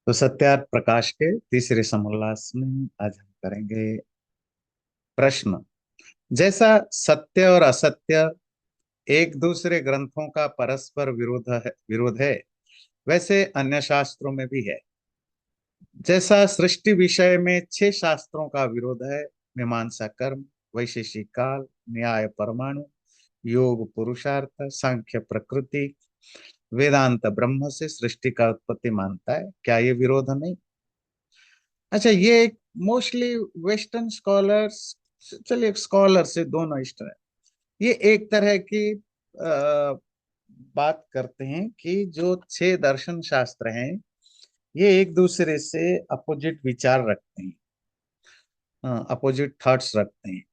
तो सत्यार्थ प्रकाश के तीसरे समोल्लास में आज हम करेंगे प्रश्न। जैसा सत्य और असत्य एक दूसरे ग्रंथों का परस्पर विरोध है, वैसे अन्य शास्त्रों में भी है। जैसा सृष्टि विषय में 6 शास्त्रों का विरोध है, मीमांसा कर्म, वैशेषिक काल, न्याय परमाणु, योग पुरुषार्थ, सांख्य प्रकृति, वेदांत ब्रह्म से सृष्टि का उत्पत्ति मानता है, क्या ये विरोध नहीं? अच्छा, ये एक मोस्टली वेस्टर्न स्कॉलर्स, चलिए स्कॉलर से दोनों इष्ट है, ये एक तरह की बात करते हैं कि जो 6 दर्शन शास्त्र हैं ये एक दूसरे से अपोजिट विचार रखते हैं, अपोजिट थॉट्स रखते हैं।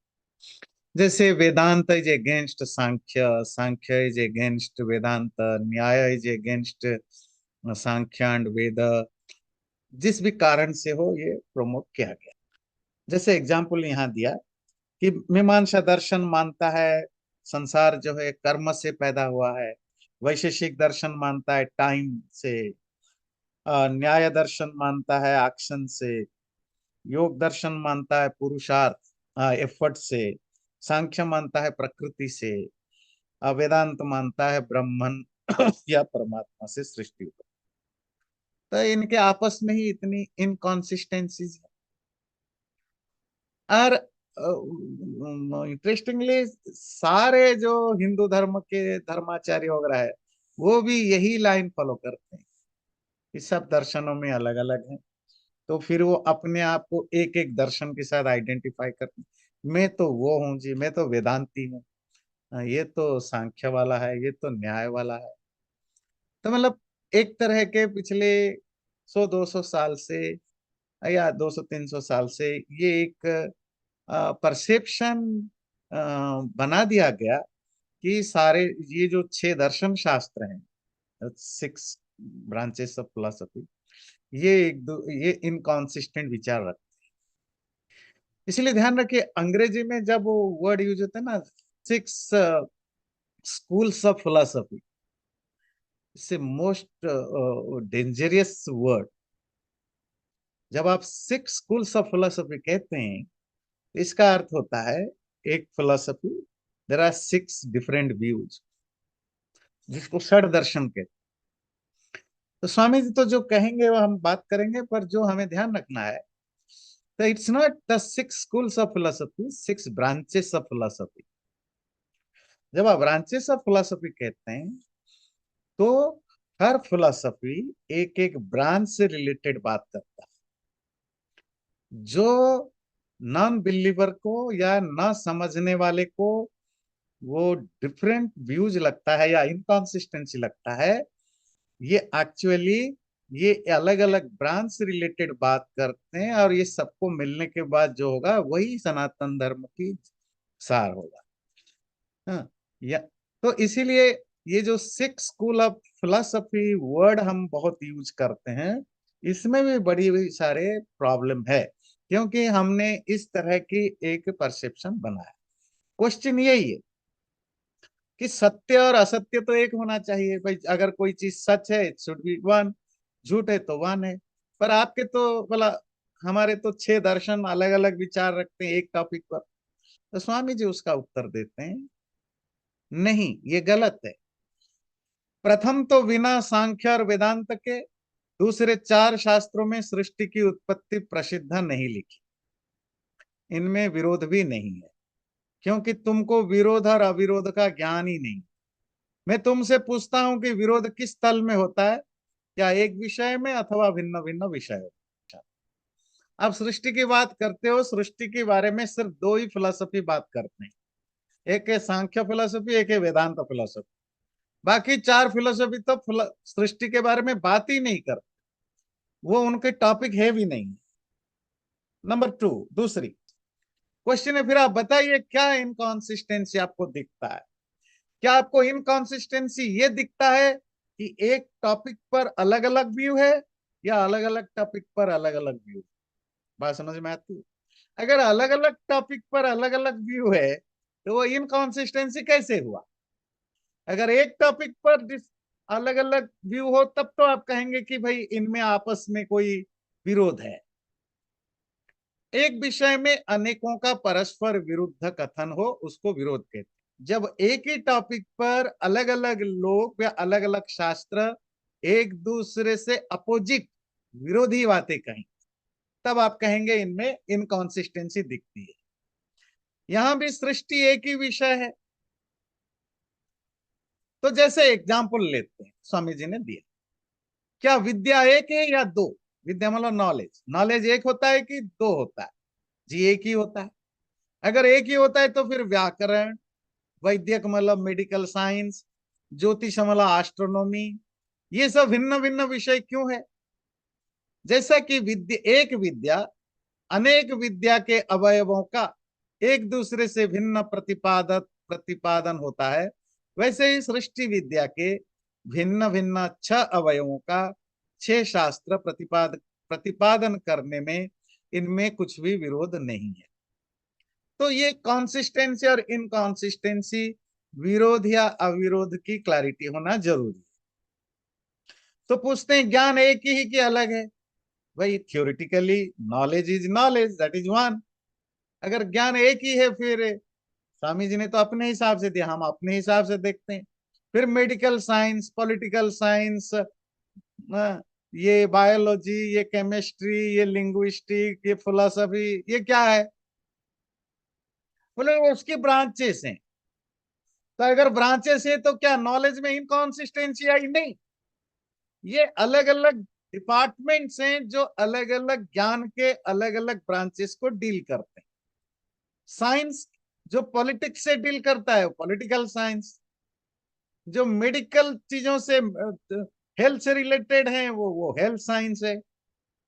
जैसे Vedanta is against Sankhya, Sankhya is against Vedanta, Nyaya is against Sankhya and Veda. जिस भी कारण से हो ये प्रमोट किया गया। जैसे एग्जाम्पल यहाँ दिया कि मीमांसा दर्शन मानता है संसार जो है कर्म से पैदा हुआ है, वैशेषिक दर्शन मानता है टाइम से, न्याय दर्शन मानता है एक्शन से, योग दर्शन मानता है पुरुषार्थ एफर्ट से, सांख्य मानता है प्रकृति से, वेदांत मानता है ब्रह्मन या परमात्मा से सृष्टि हुई। तो इनके आपस में ही इतनी इनकॉन्सिस्टेंसीज है। और इंटरेस्टिंगली सारे जो हिंदू धर्म के धर्माचार्य वगैरह है वो भी यही लाइन फॉलो करते हैं कि सब दर्शनों में अलग अलग है। तो फिर वो अपने आप को एक एक दर्शन के साथ आइडेंटिफाई करते हैं, मैं तो वो हूँ जी, मैं तो वेदांती हूँ, ये तो सांख्य वाला है, ये तो न्याय वाला है। तो मतलब एक तरह के पिछले 100-200 साल से या 200-300 साल से ये एक परसेप्शन बना दिया गया कि सारे ये जो 6 दर्शन शास्त्र हैं, 6 ब्रांचेस ऑफ फिलोसफी, ये ये इनकॉन्सिस्टेंट विचार रखते हैं। इसलिए ध्यान रखिए अंग्रेजी में जब वो वर्ड यूज होता है ना, 6 स्कूल्स ऑफ फिलोसफी, इससे मोस्ट डेंजरियस वर्ड। जब आप 6 स्कूल्स ऑफ फिलोसफी कहते हैं तो इसका अर्थ होता है एक philosophy, there are 6 different views, जिसको षड दर्शन कहते हैं। तो स्वामी जी तो जो कहेंगे वो हम बात करेंगे, पर जो हमें ध्यान रखना है, तो it's not the 6 schools of philosophy, 6 branches of philosophy. जब आप ब्रांचेस ऑफ फिलोसफी कहते हैं तो हर फिलोसफी एक एक ब्रांच से रिलेटेड बात करता है। जो नॉन बिलीवर को या न समझने वाले को वो डिफरेंट व्यूज लगता है या इनकॉन्सिस्टेंसी लगता है, ये एक्चुअली ये अलग अलग ब्रांच से रिलेटेड बात करते हैं, और ये सबको मिलने के बाद जो होगा वही सनातन धर्म की सार होगा। हाँ, या तो इसीलिए ये जो 6 स्कूल ऑफ फिलोसफी वर्ड हम बहुत यूज करते हैं, इसमें भी बड़ी सारे प्रॉब्लम है, क्योंकि हमने इस तरह की एक परसेप्शन बनाया। क्वेश्चन यही है कि सत्य और असत्य तो एक होना चाहिए भाई, अगर कोई चीज सच है इट शुड बी वन, झूठ है तो वन है। पर आपके तो बोला हमारे तो 6 दर्शन अलग अलग विचार रखते हैं एक टॉपिक पर। तो स्वामी जी उसका उत्तर देते हैं, नहीं ये गलत है। प्रथम तो बिना सांख्य और वेदांत के दूसरे 4 शास्त्रों में सृष्टि की उत्पत्ति प्रसिद्ध नहीं लिखी, इनमें विरोध भी नहीं है, क्योंकि तुमको विरोध और अविरोध का ज्ञान ही नहीं। मैं तुमसे पूछता हूं कि विरोध किस तल में होता है, क्या एक विषय में अथवा भिन्न भिन्न विषय? आप सृष्टि की बात करते हो, सृष्टि के बारे में सिर्फ 2 ही फिलोसफी बात करते हैं, एक है सांख्य फिलोसफी, एक है वेदांत फिलोसफी। बाकी 4 फिलोसफी तो सृष्टि के बारे में बात ही नहीं करते, वो उनके टॉपिक है भी नहीं। नंबर 2, दूसरी क्वेश्चन है, फिर आप बताइए क्या इनकॉन्सिस्टेंसी आपको दिखता है? क्या आपको इनकॉन्सिस्टेंसी ये दिखता है कि एक टॉपिक पर अलग अलग व्यू है, या अलग अलग टॉपिक पर अलग अलग व्यू? बात समझ में आती है? अगर अलग अलग टॉपिक पर अलग अलग व्यू है तो वो इनकॉन्सिस्टेंसी कैसे हुआ? अगर एक टॉपिक पर अलग अलग व्यू हो, तब तो आप कहेंगे कि भाई इनमें आपस में कोई विरोध है। एक विषय में अनेकों का परस्पर विरुद्ध कथन हो उसको विरोध कहते हैं। जब एक ही टॉपिक पर अलग अलग लोग या अलग अलग शास्त्र एक दूसरे से अपोजिट, विरोधी बातें कहें, तब आप कहेंगे इनमें इनकॉन्सिस्टेंसी दिखती है। यहां भी सृष्टि एक ही विषय है। तो जैसे एग्जाम्पल लेते हैं, स्वामी जी ने दिया, क्या विद्या एक है या दो? विद्या मतलब नॉलेज, नॉलेज एक होता है कि दो होता है? जी एक ही होता है। अगर एक ही होता है तो फिर व्याकरण, वैद्यक मतलब मेडिकल साइंस, ज्योतिष मतलब एस्ट्रोनॉमी, ये सब भिन्न भिन्न विषय क्यों है? जैसा कि विद्या एक विद्या अनेक विद्या के अवयवों का एक दूसरे से भिन्न प्रतिपादन होता है, वैसे ही सृष्टि विद्या के भिन्न भिन्न छह अवयवों का छह शास्त्र प्रतिपादन करने में इनमें कुछ भी विरोध नहीं है। तो ये कॉन्सिस्टेंसी और इनकॉन्सिस्टेंसी, विरोध या अविरोध की क्लैरिटी होना जरूरी है। तो पूछते हैं ज्ञान एक ही कि अलग है? भाई theoretically knowledge is knowledge, that is one. अगर ज्ञान एक ही है, फिर स्वामी जी ने तो अपने हिसाब से दिया, हम अपने हिसाब से देखते हैं। फिर मेडिकल साइंस, पॉलिटिकल साइंस, ये बायोलॉजी, ये केमिस्ट्री, ये लिंग्विस्टिक, ये फिलोसफी, ये क्या है? बोले उसकी ब्रांचेस हैं। तो अगर ब्रांचेस है तो क्या नॉलेज में इनकॉन्सिस्टेंसी आई? नहीं। ये अलग अलग डिपार्टमेंट्स हैं जो अलग अलग ज्ञान के अलग अलग ब्रांचेस को डील करते हैं। साइंस जो पॉलिटिक्स से डील करता है पॉलिटिकल साइंस, जो मेडिकल चीजों से हेल्थ से रिलेटेड है वो हेल्थ साइंस है,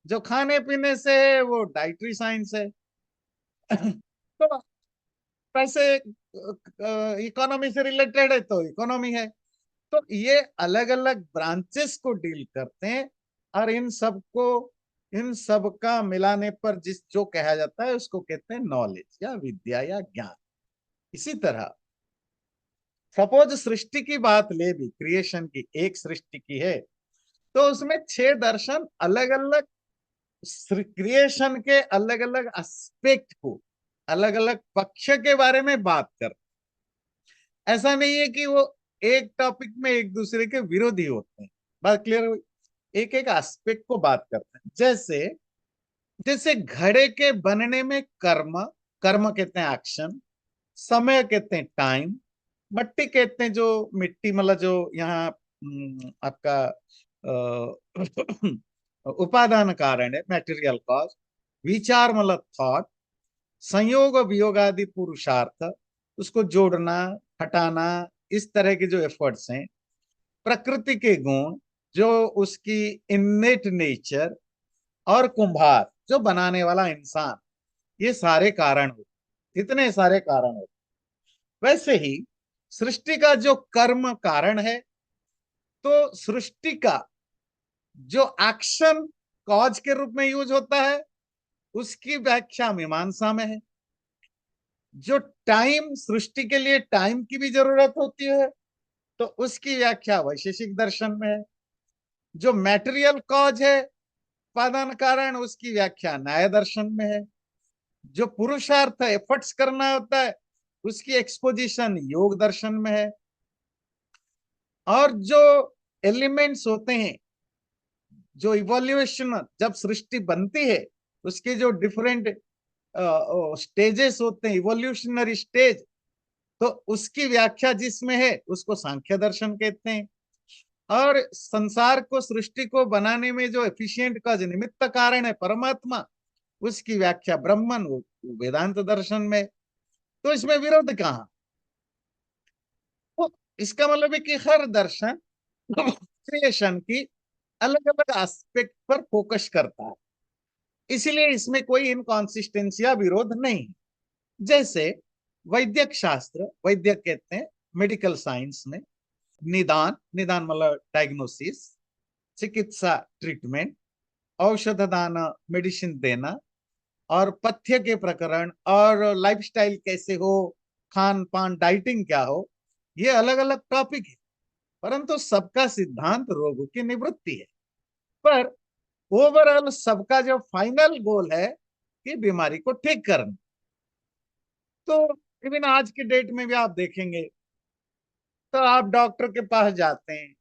जो खाने पीने से है वो डाइटरी साइंस है। तो पैसे इकोनॉमी से रिलेटेड है तो इकोनॉमी है। तो ये अलग अलग ब्रांचेस को डील करते हैं, और इन सब का मिलाने पर जिस जो कहा जाता है उसको कहते हैं नॉलेज या विद्या या ज्ञान। इसी तरह सपोज सृष्टि की बात ले भी, क्रिएशन की, एक सृष्टि की है, तो उसमें छह दर्शन अलग अलग क्रिएशन के अलग अलग एस्पेक्ट को, अलग अलग पक्ष के बारे में बात करते। ऐसा नहीं है कि वो एक टॉपिक में एक दूसरे के विरोधी होते हैं। बात क्लियर हुई? एक एक एस्पेक्ट को बात करते हैं। जैसे जैसे घड़े के बनने में कर्म, कर्म कहते हैं एक्शन, समय कहते हैं टाइम, मट्टी कहते हैं जो मिट्टी मतलब जो यहाँ आपका उपादान कारण है, मटेरियल कॉज, विचार मतलब थॉट, संयोग और वियोग आदि पुरुषार्थ, उसको जोड़ना हटाना, इस तरह के जो एफर्ट्स हैं, प्रकृति के गुण, जो उसकी इन्नेट नेचर, और कुंभार जो बनाने वाला इंसान, ये सारे कारण होते, इतने सारे कारण होते। वैसे ही सृष्टि का जो कर्म कारण है, तो सृष्टि का जो एक्शन कॉज के रूप में यूज होता है, उसकी व्याख्या मीमांसा में है। जो टाइम, सृष्टि के लिए टाइम की भी जरूरत होती है, तो उसकी व्याख्या वैशेषिक दर्शन में है। जो मैटेरियल कॉज है, उपादान कारण, उसकी व्याख्या न्याय दर्शन में है। जो पुरुषार्थ एफर्ट्स करना होता है, उसकी एक्सपोजिशन योग दर्शन में है। और जो एलिमेंट्स होते हैं, जो इवोल्यूशन जब सृष्टि बनती है, उसके जो डिफरेंट स्टेजेस होते हैं, इवोल्यूशनरी स्टेज, तो उसकी व्याख्या जिसमें है उसको सांख्य दर्शन कहते हैं। और संसार को, सृष्टि को बनाने में जो एफिशिएंट का जो निमित्त कारण है परमात्मा, उसकी व्याख्या ब्रह्मन, वो वेदांत दर्शन में। तो इसमें विरोध कहाँ? तो इसका मतलब है कि हर दर्शन क्रिएशन की अलग अलग एस्पेक्ट पर फोकस करता है, इसलिए इसमें कोई इनकॉन्सिस्टेंसी या विरोध नहीं। जैसे वैद्यक शास्त्र, वैद्यक कहते हैं मेडिकल साइंस में, निदान, निदान मतलब डायग्नोसिस, चिकित्सा ट्रीटमेंट, औषध दान मेडिसिन देना, और पथ्य के प्रकरण, और लाइफस्टाइल कैसे हो, खान पान डाइटिंग क्या हो, ये अलग अलग टॉपिक है। परंतु सबका सिद्धांत रोग की निवृत्ति है। पर ओवरऑल सबका जो फाइनल गोल है कि बीमारी को ठीक करना। तो इवन आज की डेट में भी आप देखेंगे तो आप डॉक्टर के पास जाते हैं,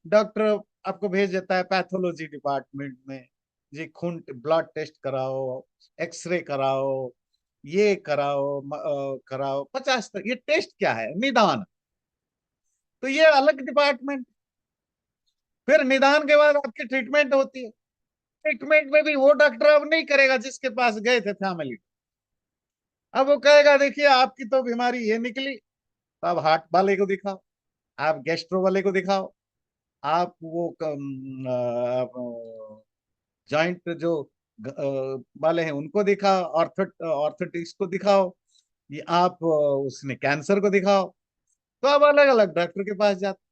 डॉक्टर आपको भेज देता है पैथोलॉजी डिपार्टमेंट में, जी खून ब्लड टेस्ट कराओ, एक्सरे कराओ, ये कराओ, कराओ 50 तक। ये टेस्ट क्या है? निदान। तो ये अलग डिपार्टमेंट। फिर निदान के बाद आपकी ट्रीटमेंट होती है। ट्रीटमेंट में भी वो डॉक्टर अब नहीं करेगा जिसके पास गए थे फैमिली। अब वो कहेगा देखिए आपकी तो बीमारी ये निकली, तो आप हार्ट वाले को दिखाओ, आप गैस्ट्रो वाले को दिखाओ, आप वो जॉइंट जो वाले हैं उनको दिखाओ, ऑर्थोटिक्स को दिखाओ, ये आप उसने कैंसर को दिखाओ। तो आप अलग अलग डॉक्टर के पास जाते।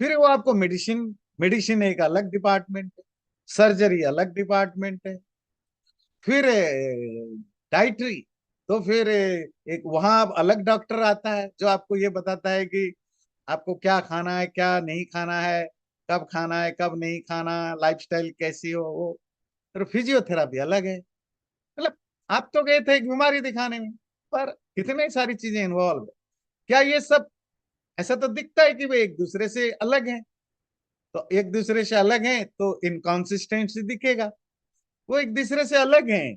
फिर वो आपको मेडिसिन, मेडिसिन एक अलग डिपार्टमेंट है, सर्जरी अलग डिपार्टमेंट है, फिर डाइटरी, तो फिर एक वहां अलग डॉक्टर आता है जो आपको ये बताता है कि आपको क्या खाना है, क्या नहीं खाना है, कब खाना है, कब नहीं खाना, लाइफस्टाइल कैसी हो वो। फिर फिजियोथेरापी अलग है। मतलब आप तो गए थे एक बीमारी दिखाने में, पर कितनी सारी चीजें इन्वॉल्व है। क्या ये सब ऐसा तो दिखता है कि वे एक दूसरे से अलग हैं? तो एक दूसरे से अलग हैं तो इनकॉन्सिस्टेंसी दिखेगा। वो एक दूसरे से अलग हैं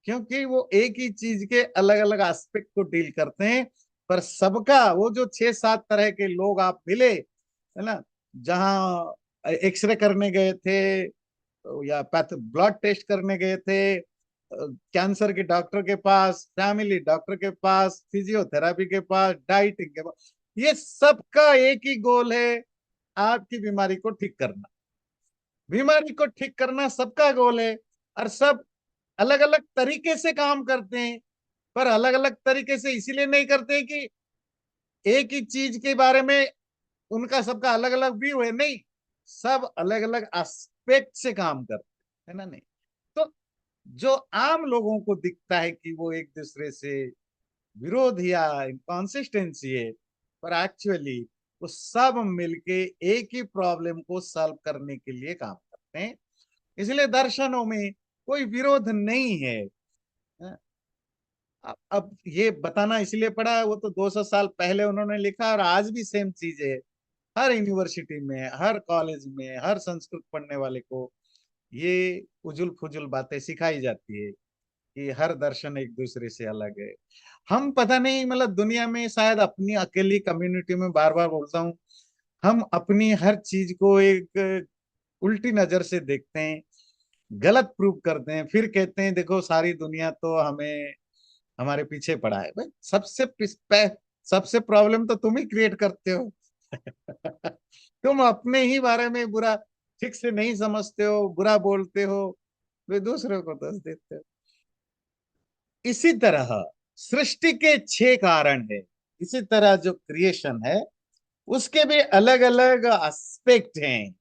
क्योंकि वो एक ही चीज के अलग अलग एस्पेक्ट को डील करते हैं। पर सबका वो जो 6-7 तरह के लोग आप मिले है ना, जहां एक्सरे करने गए थे या पैथ ब्लड टेस्ट करने गए थे, कैंसर के डॉक्टर के पास, फैमिली डॉक्टर के पास, फिजियोथेरापी के पास, डाइटिंग के पास, ये सबका एक ही गोल है, आपकी बीमारी को ठीक करना। बीमारी को ठीक करना सबका गोल है। और सब अलग अलग तरीके से काम करते हैं। पर अलग अलग तरीके से इसीलिए नहीं करते कि एक ही चीज के बारे में उनका सबका अलग अलग व्यू है, नहीं, सब अलग अलग एस्पेक्ट से काम करते है ना। नहीं तो जो आम लोगों को दिखता है कि वो एक दूसरे से विरोध या इनकॉन्सिस्टेंसी है, पर एक्चुअली वो सब मिलके एक ही प्रॉब्लम को सॉल्व करने के लिए काम करते हैं। इसलिए दर्शनों में कोई विरोध नहीं है। अब ये बताना इसलिए पड़ा, वो तो 200 साल पहले उन्होंने लिखा और आज भी सेम चीज है। हर यूनिवर्सिटी में, हर कॉलेज में, हर संस्कृत पढ़ने वाले को ये उजुल फुजुल बातें सिखाई जाती है कि हर दर्शन एक दूसरे से अलग है। हम पता नहीं, मतलब दुनिया में शायद अपनी अकेली कम्युनिटी में, बार बार बोलता हूँ, हम अपनी हर चीज को एक उल्टी नजर से देखते हैं, गलत प्रूव करते हैं, फिर कहते हैं देखो सारी दुनिया तो हमें हमारे पीछे पड़ा है। भाई सबसे प्रॉब्लम तो तुम ही क्रिएट करते हो। तुम अपने ही बारे में बुरा ठीक से नहीं समझते हो, बुरा बोलते हो, वे दूसरों को दोष देते हो। इसी तरह सृष्टि के 6 कारण है। इसी तरह जो क्रिएशन है उसके भी अलग अलग एस्पेक्ट हैं।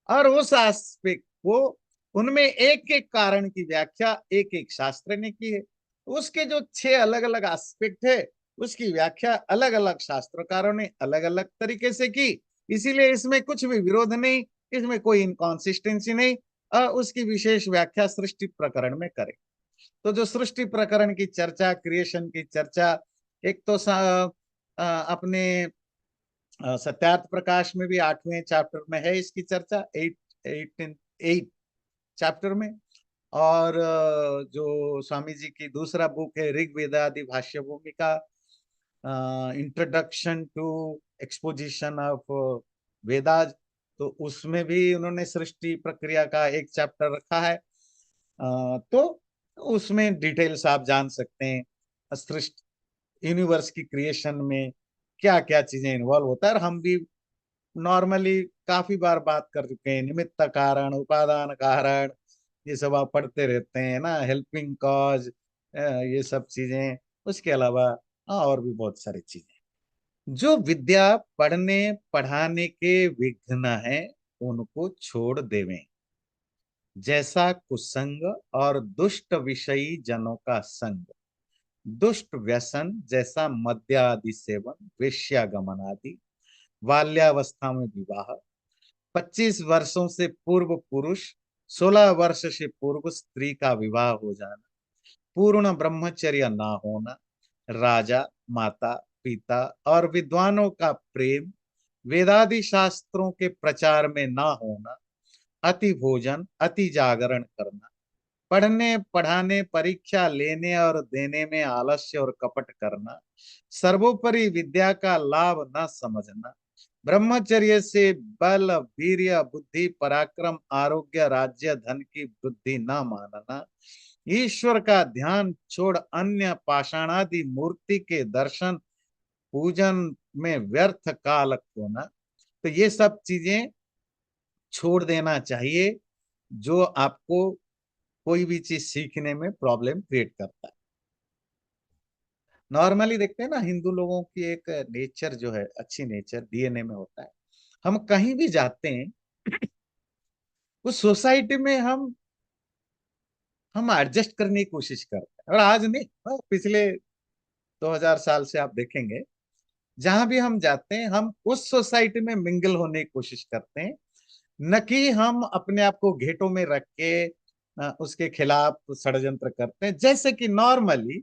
और उस एस्पेक्ट को, उनमें एक एक कारण की व्याख्या एक एक शास्त्र ने की है। उसके जो 6 अलग अलग एस्पेक्ट है उसकी व्याख्या अलग अलग शास्त्रकारों ने अलग अलग तरीके से की। इसीलिए इसमें कुछ भी विरोध नहीं, इसमें कोई इनकॉन्सिस्टेंसी नहीं। उसकी विशेष व्याख्या सृष्टि प्रकरण में करें। तो जो सृष्टि प्रकरण की चर्चा, क्रिएशन की चर्चा, एक तो अपने सत्यार्थ प्रकाश में भी 8वें चैप्टर में है इसकी चर्चा, 8 चैप्टर में। और जो स्वामी जी की दूसरा बुक है Rigvedadi Bhashya Bhumika, introduction to exposition of Vedas, तो उसमें भी उन्होंने सृष्टि प्रक्रिया का एक चैप्टर रखा है। तो उसमें डिटेल्स आप जान सकते हैं, सृष्टि यूनिवर्स की क्रिएशन में क्या क्या चीजें इन्वॉल्व होता है। और हम भी नॉर्मली काफी बार बात कर चुके हैं, निमित्त कारण, उपादान कारण, ये सब आप पढ़ते रहते हैं ना, हेल्पिंग कॉज, ये सब चीजें। उसके अलावा और भी बहुत सारी चीजें। जो विद्या पढ़ने पढ़ाने के विघ्न है उनको छोड़ देवें, जैसा कुसंग और दुष्ट विषयी जनों का संग, दुष्ट व्यसन जैसा मद्य आदि सेवन, वेश्यागमन आदि, बाल्यावस्था में विवाह, 25 वर्षों से पूर्व पुरुष, 16 वर्ष से पूर्व स्त्री का विवाह हो जाना, पूर्ण ब्रह्मचर्य ना होना, राजा, माता, पिता और विद्वानों का प्रेम, वेदादि शास्त्रों के प्रचार में ना होना, अति भोजन, अति जागरण करना, पढ़ने पढ़ाने, परीक्षा लेने और देने में आलस्य और कपट करना, सर्वोपरि विद्या का लाभ न समझना, ब्रह्मचर्य से बल, वीर्य, बुद्धि, पराक्रम, आरोग्य, राज्य, धन की वृद्धि न मानना, ईश्वर का ध्यान छोड़ अन्य पाषाणादि मूर्ति के दर्शन पूजन में व्यर्थ काल खोना। तो ये सब चीजें छोड़ देना चाहिए जो आपको कोई भी चीज सीखने में प्रॉब्लम क्रिएट करता है। नॉर्मली देखते हैं ना, हिंदू लोगों की एक नेचर जो है, अच्छी नेचर डीएनए में होता है। हम कहीं भी जाते हैं, उस सोसाइटी में हम एडजस्ट करने की कोशिश करते हैं। और आज नहीं, पिछले 2000 साल से आप देखेंगे, जहां भी हम जाते हैं हम उस सोसाइटी में मिंगल होने की कोशिश करते हैं, न कि हम अपने आप को घेटों में रख के उसके खिलाफ षड्यंत्र करते हैं। जैसे कि नॉर्मली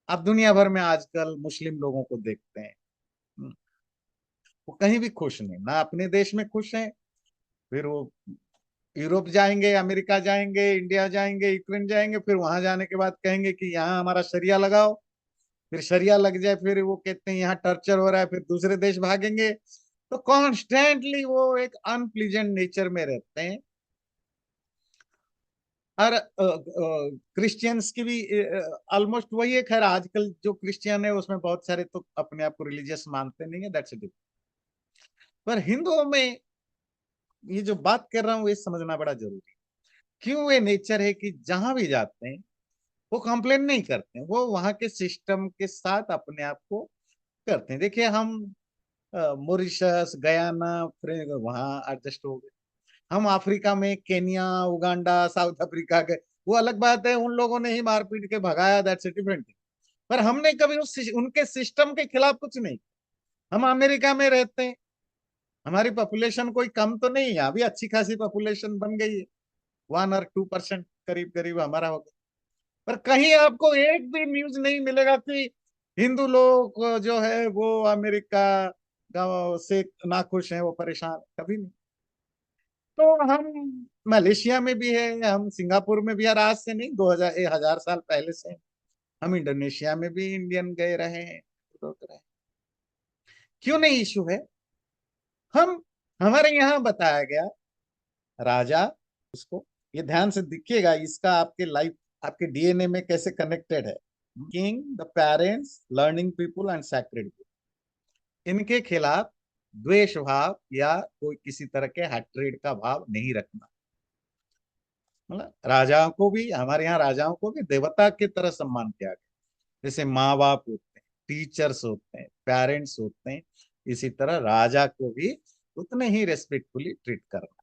आप दुनिया भर में आजकल मुस्लिम लोगों को देखते हैं, वो कहीं भी खुश नहीं, ना अपने देश में खुश हैं, फिर वो यूरोप जाएंगे, अमेरिका जाएंगे, इंडिया जाएंगे, यूक्रेन जाएंगे, फिर वहां जाने के बाद कहेंगे कि यहाँ हमारा शरिया लगाओ। फिर शरिया लग जाए, फिर वो कहते हैं यहाँ टर्चर हो रहा है, फिर दूसरे देश भागेंगे। तो कॉन्स्टेंटली वो एक अनप्लीजेंट नेचर में रहते हैं। और क्रिश्चियंस की भी ऑलमोस्ट वही है। खैर आजकल जो क्रिश्चियन है उसमें बहुत सारे तो अपने आप को रिलीजियस मानते नहीं है, दैट्स इट। पर हिंदुओं में ये जो बात कर रहा हूँ ये समझना बड़ा जरूरी है। क्यों ये नेचर है कि जहां भी जाते हैं वो कंप्लेन नहीं करते हैं, वो वहां के सिस्टम के साथ अपने आप को करते हैं। देखिए हम मॉरिशस, गयाना, फिर वहां एडजस्ट हो गए। हम अफ्रीका में केनिया, उगांडा, साउथ अफ्रीका गए, वो अलग बात है, उन लोगों ने ही मार पीट के भगाया, दैट्स ए डिफरेंट थिंग। पर हमने कभी उनके सिस्टम के खिलाफ कुछ नहीं। हम अमेरिका में रहते हैं, हमारी पॉपुलेशन कोई कम तो नहीं है, अभी अच्छी खासी पॉपुलेशन बन गई है, 1 और 2% करीब करीब हमारा हो गया। पर कहीं आपको एक भी न्यूज नहीं मिलेगा कि हिंदू लोग जो है वो अमेरिका गाँव से नाखुश हैं, वो परेशान, कभी नहीं। तो हम मलेशिया में भी है, हम सिंगापुर में भी, और आज से नहीं, 1000 साल पहले से हम इंडोनेशिया में भी इंडियन गए रहे हैं, लोग रहे। क्यों नहीं इशू है? हम हमारे यहाँ बताया गया राजा, उसको ये ध्यान से देखिएगा, इसका आपके लाइफ, आपके डीएनए में कैसे कनेक्टेड है। King, the parents, learning people and sacred, इनके खिलाफ द्वेष भाव या कोई किसी तरह के हैट्रेड का भाव नहीं रखना। मतलब राजाओं को भी, हमारे यहाँ राजाओं को भी देवता की तरह सम्मान किया गया। जैसे माँ बाप होते हैं, टीचर्स होते हैं, पेरेंट्स होते हैं, इसी तरह राजा को भी उतने ही रेस्पेक्टफुली ट्रीट करना।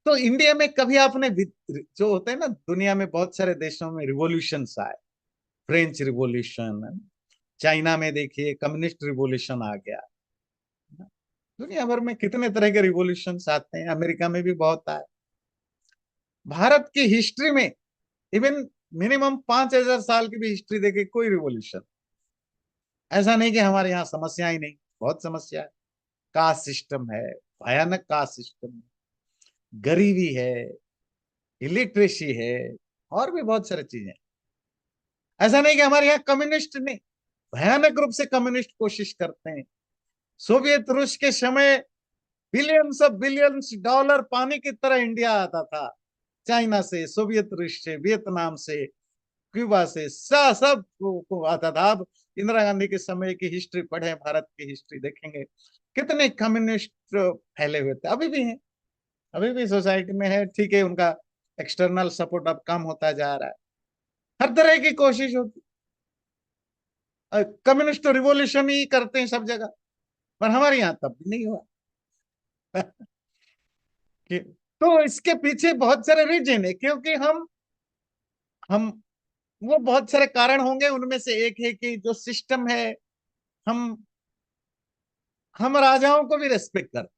तो इंडिया में कभी आपने जो होते हैं ना, दुनिया में बहुत सारे देशों में रिवॉल्यूशंस आए, फ्रेंच रिवॉल्यूशन, चाइना में देखिए कम्युनिस्ट रिवॉल्यूशन आ गया। दुनिया भर में कितने तरह के रिवॉल्यूशंस आते हैं, अमेरिका में भी बहुत आए। भारत की हिस्ट्री में इवन मिनिमम 5000 साल की भी हिस्ट्री देखे, कोई रिवॉल्यूशन ऐसा नहीं कि हमारे यहाँ समस्या ही नहीं, बहुत समस्या है। कास्ट सिस्टम है, भयानक कास्ट सिस्टम है, गरीबी है, इलिटरेसी है, और भी बहुत सारी चीजें। ऐसा नहीं कि हमारे यहाँ कम्युनिस्ट नहीं, भयानक रूप से कम्युनिस्ट कोशिश करते हैं। सोवियत रूस के समय बिलियंस ऑफ बिलियंस डॉलर पानी की तरह इंडिया आता था, चाइना से, सोवियत रूस से, वियतनाम से, क्यूबा से, सब को आता था। अब इंदिरा गांधी के समय की हिस्ट्री पढ़े, भारत की हिस्ट्री देखेंगे, कितने कम्युनिस्ट फैले हुए थे, अभी भी हैं, अभी भी सोसाइटी में है। ठीक है, उनका एक्सटर्नल सपोर्ट अब कम होता जा रहा है, हर तरह की कोशिश होती। कम्युनिस्ट तो रिवॉल्यूशन ही करते हैं सब जगह, पर हमारे यहाँ तब भी नहीं हुआ। तो इसके पीछे बहुत सारे रीजन है, क्योंकि हम वो बहुत सारे कारण होंगे, उनमें से एक है कि जो सिस्टम है, हम हम राजाओं को भी रेस्पेक्ट करते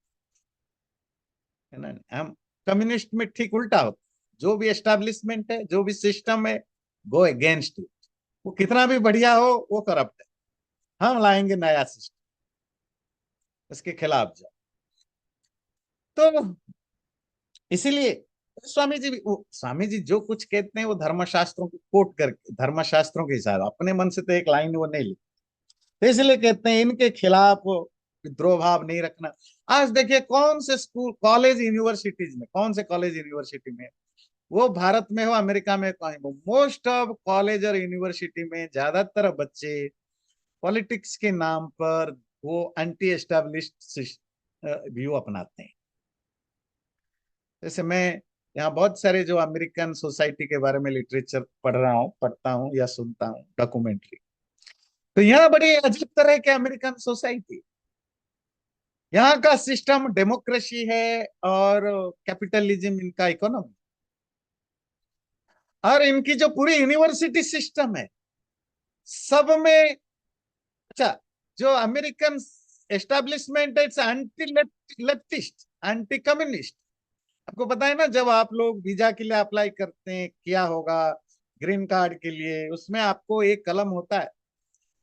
है ना। हम कम्युनिस्ट में ठीक उल्टा होता, जो भी एस्टेब्लिशमेंट है, जो भी सिस्टम है, गो अगेंस्ट इट। वो कितना भी बढ़िया हो, वो करप्ट है। हम लाएंगे नया सिस्टम, इसके खिलाफ जाओ। तो इसीलिए स्वामी जी स्वामी जी जो कुछ कहते हैं वो धर्मशास्त्रों को कोट करके, धर्मशास्त्रों के हिसाब, अपने मन से तो एक लाइन वो नहीं लिखते। तो इसलिए कहते हैं इनके खिलाफ विद्रोह भाव नहीं रखना। आज देखिए कौन से स्कूल, कॉलेज, यूनिवर्सिटीज में, कौन से कॉलेज यूनिवर्सिटी में, वो भारत में हो, अमेरिका में, कहीं हो, मोस्ट ऑफ कॉलेज और यूनिवर्सिटी में ज्यादातर बच्चे पॉलिटिक्स के नाम पर वो एंटी एस्टेब्लिश्ड व्यू अपनाते हैं। जैसे मैं यहाँ बहुत सारे जो अमेरिकन सोसाइटी के बारे में लिटरेचर पढ़ रहा हूँ, पढ़ता हूँ या सुनता हूँ, डॉक्यूमेंट्री, तो यहाँ बड़ी अजीब तरह के अमेरिकन सोसाइटी, यहाँ का सिस्टम डेमोक्रेसी है और कैपिटलिज्म इनका इकोनॉमी, और इनकी जो पूरी यूनिवर्सिटी सिस्टम है सब में, अच्छा, जो अमेरिकन एस्टेब्लिशमेंट है it's anti leftist, anti communist. आपको पता है ना, जब आप लोग वीजा के लिए अप्लाई करते हैं, किया होगा ग्रीन कार्ड के लिए, उसमें आपको एक कलम होता है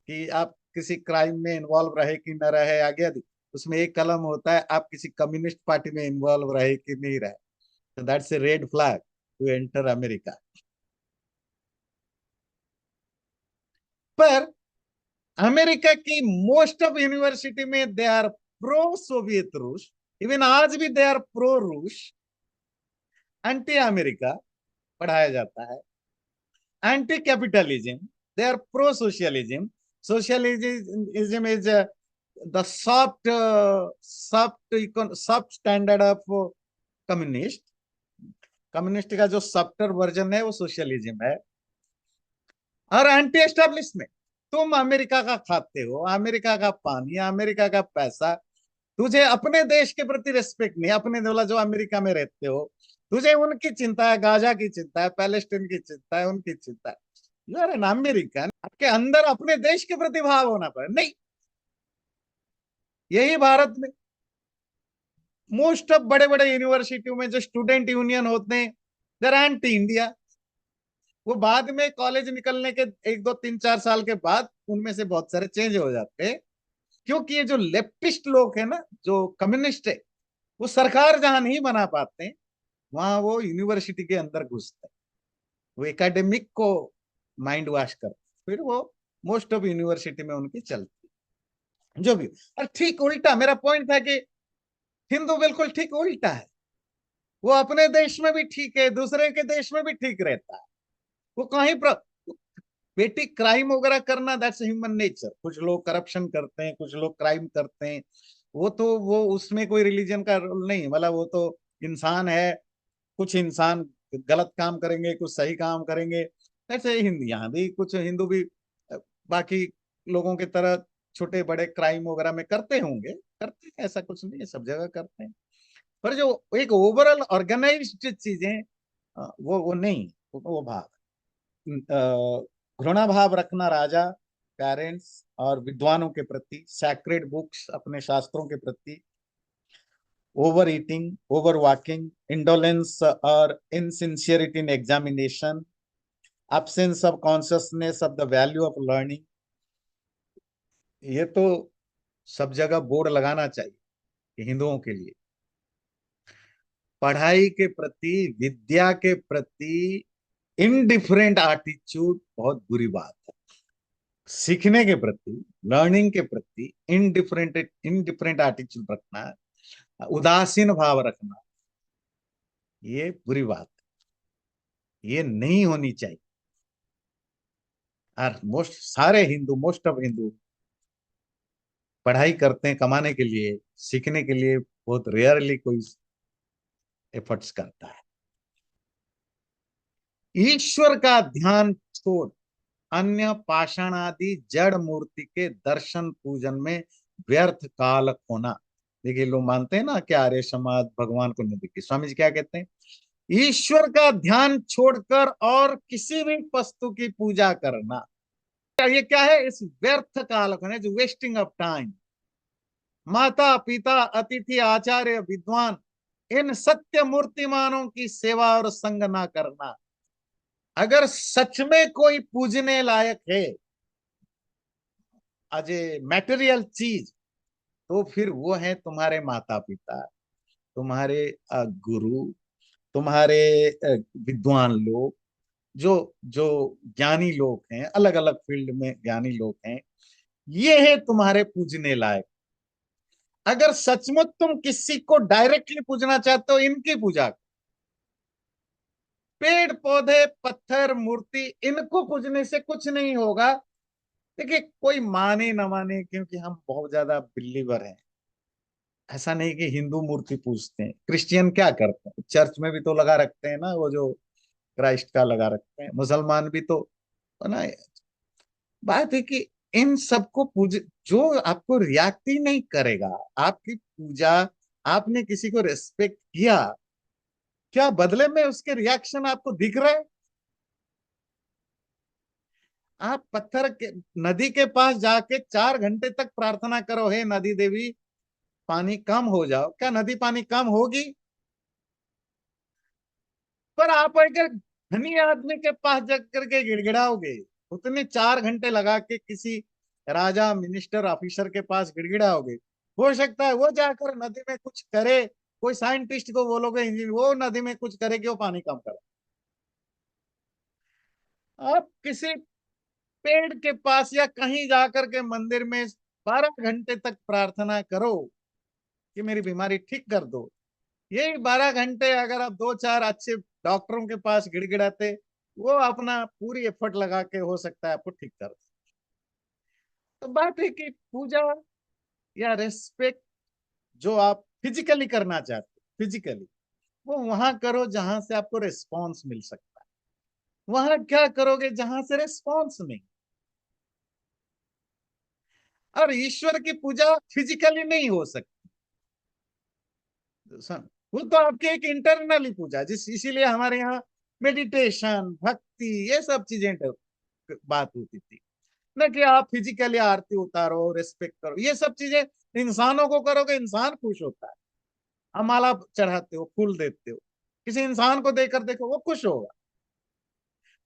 कि आप किसी क्राइम में इन्वॉल्व रहे कि न रहे, आगे आदि। उसमें एक कलम होता है आप किसी कम्युनिस्ट पार्टी में इन्वॉल्व रहे कि नहीं रहे। तो that's a red flag to enter America. पर अमेरिका की मोस्ट ऑफ यूनिवर्सिटी में दे आर प्रो सोवियत रूस, इवन आज भी दे आर प्रो रूस, एंटी अमेरिका पढ़ाया जाता है, anti capitalism, they are pro socialism. Socialism is the soft standard of communist. Communist का जो सॉफ्टर वर्जन है वो सोशलिज्म है। और एंटी एस्टेब्लिशमेंट, तुम अमेरिका का खाते हो, अमेरिका का पानी, अमेरिका का पैसा, तुझे अपने देश के प्रति रिस्पेक्ट नहीं, अपने बोला जो अमेरिका में रहते हो, तुझे उनकी चिंता है, गाजा की चिंता है, पैलेस्टीन की चिंता है, उनकी चिंता है। यू आर एन अमेरिकन, आपके अंदर अपने देश के प्रति भाव होना पड़े, नहीं। यही भारत में मोस्ट ऑफ बड़े बड़े यूनिवर्सिटियों में जो स्टूडेंट यूनियन होते हैं, देर एंटी इंडिया। वो बाद में कॉलेज निकलने के 1 2 3 4 साल के बाद उनमें से बहुत सारे चेंज हो जाते हैं, क्योंकि ये जो लेफ्टिस्ट लोग है ना, जो कम्युनिस्ट है, वो सरकार जहां नहीं बना पाते हैं वहां वो यूनिवर्सिटी के अंदर घुसते हैं, वो एकेडमिक को माइंड वॉश करते, फिर वो मोस्ट ऑफ यूनिवर्सिटी में उनकी चलती है जो भी। और ठीक उल्टा मेरा पॉइंट था कि हिंदू बिल्कुल ठीक उल्टा है, वो अपने देश में भी ठीक है, दूसरे के देश में भी ठीक रहता है। वो कहीं बेटी क्राइम वगैरह करना, दैट्स ह्यूमन नेचर। कुछ लोग करप्शन करते हैं, कुछ लोग क्राइम करते हैं, वो तो वो उसमें कोई रिलीजन का रोल नहीं, मतलब वो तो इंसान है। कुछ इंसान गलत काम करेंगे, कुछ सही काम करेंगे। ऐसे हिंदू, यहाँ भी कुछ हिंदू भी बाकी लोगों की तरह छोटे बड़े क्राइम वगैरह में करते होंगे, करते हैं, ऐसा कुछ नहीं है, सब जगह करते हैं। पर जो एक ओवरऑल ऑर्गेनाइज्ड चीजें, वो नहीं, वो भाग, घृणा भाव रखना राजा, पेरेंट्स और विद्वानों के प्रति, सैक्रेड बुक्स, अपने शास्त्रों के प्रति, over eating, over walking, indolence और insincerity in examination, absence of consciousness of the value of learning। ये तो सब जगह बोर्ड लगाना चाहिए कि हिंदुओं के लिए पढ़ाई के प्रति, विद्या के प्रति इनडिफरेंट एटीट्यूड बहुत बुरी बात है। सीखने के प्रति, लर्निंग के प्रति इनडिफरेंट इनडिफरेंट एटीट्यूड रखना, उदासीन भाव रखना, ये बुरी बात है, ये नहीं होनी चाहिए। और सारे हिंदू, मोस्ट ऑफ हिंदू पढ़ाई करते हैं कमाने के लिए, सीखने के लिए बहुत रेयरली कोई एफर्ट्स करता है। ईश्वर का ध्यान छोड़ अन्य पाषाण आदि जड़ मूर्ति के दर्शन पूजन में व्यर्थ काल खोना। देखिए लोग मानते हैं ना कि आर्य समाज भगवान को नहीं दिखती, स्वामी जी क्या कहते हैं, ईश्वर का ध्यान छोड़कर और किसी भी वस्तु की पूजा करना, ये क्या है, इस व्यर्थ काल खोना, जो वेस्टिंग ऑफ टाइम। माता पिता अतिथि आचार्य विद्वान, इन सत्य मूर्तिमानों की सेवा और संग ना करना। अगर सच में कोई पूजने लायक है एज ए मैटेरियल चीज, तो फिर वो है तुम्हारे माता पिता, तुम्हारे गुरु, तुम्हारे विद्वान लोग, जो जो ज्ञानी लोग हैं, अलग अलग फील्ड में ज्ञानी लोग हैं, ये है तुम्हारे पूजने लायक। अगर सचमुच तुम किसी को डायरेक्टली पूजना चाहते हो, इनकी पूजा। पेड़ पौधे पत्थर मूर्ति, इनको पूजने से कुछ नहीं होगा। देखिए, कोई माने न माने, क्योंकि हम बहुत ज्यादा बिलीवर हैं। ऐसा नहीं कि हिंदू मूर्ति पूजते हैं, क्रिश्चियन क्या करते हैं, चर्च में भी तो लगा रखते हैं ना, वो जो क्राइस्ट का लगा रखते हैं, मुसलमान भी तो है ना। बात है कि इन सबको पूज, जो आपको रिएक्ट ही नहीं करेगा आपकी पूजा, आपने किसी को रेस्पेक्ट किया, क्या बदले में उसके रिएक्शन आपको दिख रहे हैं? आप पत्थर के, नदी के पास जाके 4 घंटे तक प्रार्थना करो, हे नदी देवी पानी कम हो जाओ, क्या नदी पानी कम होगी? पर आप अगर धनी आदमी के पास जाकर के गिड़गिड़ाओगे, उतने 4 घंटे लगा के किसी राजा मिनिस्टर ऑफिसर के पास गिड़गिड़ाओगे, हो सकता है वो जाकर नदी में कुछ करे, कोई साइंटिस्ट को बोलोगे, इंजीनियर, वो नदी में कुछ करे कि वो पानी कम करे। आप किसी पेड़ के पास या कहीं जाकर के मंदिर में 12 घंटे तक प्रार्थना करो कि मेरी बीमारी ठीक कर दो। यही 12 घंटे अगर आप दो चार अच्छे डॉक्टरों के पास गिड़गिड़ाते, वो अपना पूरी एफर्ट लगा के हो सकता है आपको ठीक कर दे। तो बात है कि पूजा या रेस्पेक्ट जो आप फिजिकली करना चाहते हो, फिजिकली वो वहां करो जहां से आपको रिस्पॉन्स मिल सकता है। वहां क्या करोगे जहां से रिस्पॉन्स नहीं। और ईश्वर की पूजा फिजिकली नहीं हो सकती। वो तो आपकी एक इंटरनली पूजा, जिस इसीलिए हमारे यहाँ मेडिटेशन भक्ति ये सब चीजें बात होती थी, न कि आप फिजिकली आरती उतारो रेस्पेक्ट करो। ये सब चीजें इंसानों को करोगे, इंसान खुश होता है। आप माला चढ़ाते हो, फूल देते हो, किसी इंसान को देकर देखो, वो खुश होगा।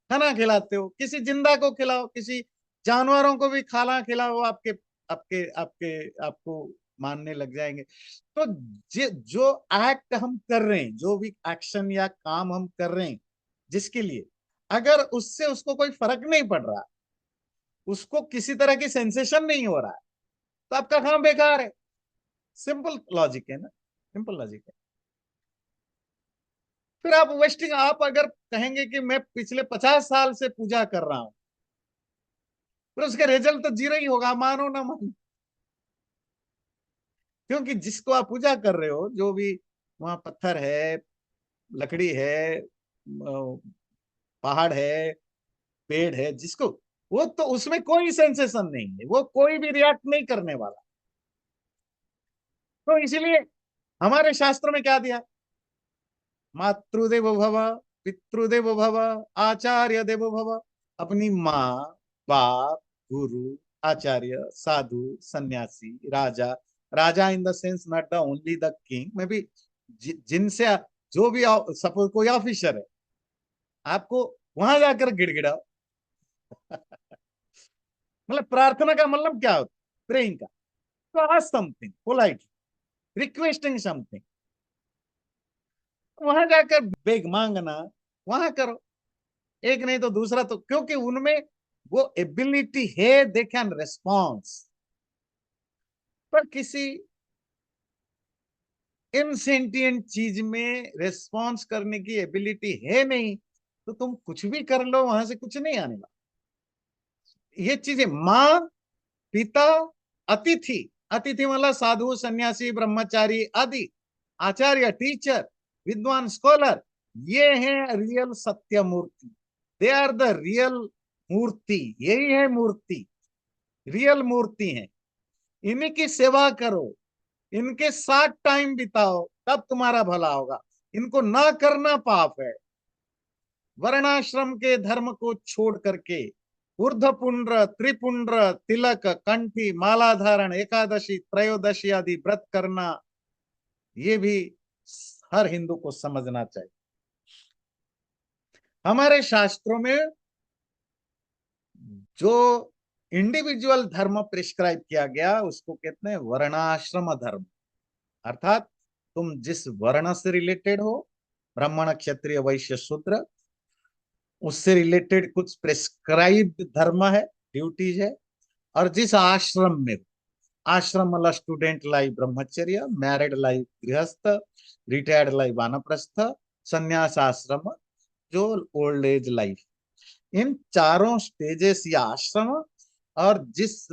खाना खिलाते हो, किसी जिंदा को खिलाओ, किसी जानवरों को भी खाना खिलाओ, आपके आपके आपके आपको मानने लग जाएंगे। तो जो एक्ट हम कर रहे हैं, जो भी एक्शन या काम हम कर रहे हैं जिसके लिए, अगर उससे उसको कोई फर्क नहीं पड़ रहा, उसको किसी तरह की सेंसेशन नहीं हो रहा है, तो आपका काम बेकार है। सिंपल लॉजिक है ना, सिंपल लॉजिक है। फिर आप वेस्टिंग, आप अगर कहेंगे कि मैं पिछले 50 साल से पूजा कर रहा हूं, फिर उसका रिजल्ट तो जीरो ही होगा, मानो ना मानो। क्योंकि जिसको आप पूजा कर रहे हो, जो भी वहां पत्थर है, लकड़ी है, पहाड़ है, पेड़ है, जिसको, वो तो उसमें कोई सेंसेशन नहीं है, वो कोई भी रिएक्ट नहीं करने वाला। तो इसीलिए हमारे शास्त्र में क्या दिया, मातृदेवो भव, पितृदेवो भव, आचार्य देवो भव। अपनी माँ, बाप, गुरु, acharya, sadhu, sannyasi, raja, raja in the sense not the only the king में भी, जिनसे जो भी सपोज कोई ऑफिसर है, आपको वहां जाकर गिड़गिड़ाओ। मतलब प्रार्थना का मतलब क्या होता है, प्रेइंग का। तो आज समथिंग पोलाइट, रिक्वेस्टिंग समथिंग, वहां जाकर बेग मांगना, वहां करो। एक नहीं तो दूसरा, तो क्योंकि उनमें वो एबिलिटी है, दे कैन रेस्पॉन्स। पर किसी इनसेंटिएंट चीज में रेस्पॉन्स करने की एबिलिटी है नहीं, तो तुम कुछ भी कर लो, वहां से कुछ नहीं आने वाला। ये चीजें माँ, पिता, अतिथि, अतिथि मतलब साधु सन्यासी ब्रह्मचारी आदि, आचार्य टीचर, विद्वान स्कॉलर, ये है रियल सत्य मूर्ति। दे आर द रियल मूर्ति, यही है मूर्ति, रियल मूर्ति है। इन्हीं की सेवा करो, इनके साथ टाइम बिताओ, तब तुम्हारा भला होगा। इनको ना करना पाप है। वर्णाश्रम के धर्म को छोड़ करके ऊर्ध्वपुंड्र त्रिपुंड्र तिलक कंठी माला धारण एकादशी त्रयोदशी आदि व्रत करना, ये भी हर हिंदू को समझना चाहिए। हमारे शास्त्रों में जो इंडिविजुअल धर्म प्रिस्क्राइब किया गया उसको कहते हैं वर्णाश्रम धर्म। अर्थात तुम जिस वर्ण से रिलेटेड हो, ब्राह्मण क्षत्रिय वैश्य शूद्र, उससे रिलेटेड कुछ प्रिस्क्राइब्ड धर्म है, ड्यूटीज है। और जिस आश्रम में, आश्रम मतलब स्टूडेंट लाइफ ब्रह्मचर्य, मैरिड लाइफ गृहस्थ, रिटायर्ड लाइफ वानप्रस्थ, संन्यास आश्रम जो ओल्ड एज लाइफ, इन चारों स्टेजेस या आश्रम और जिस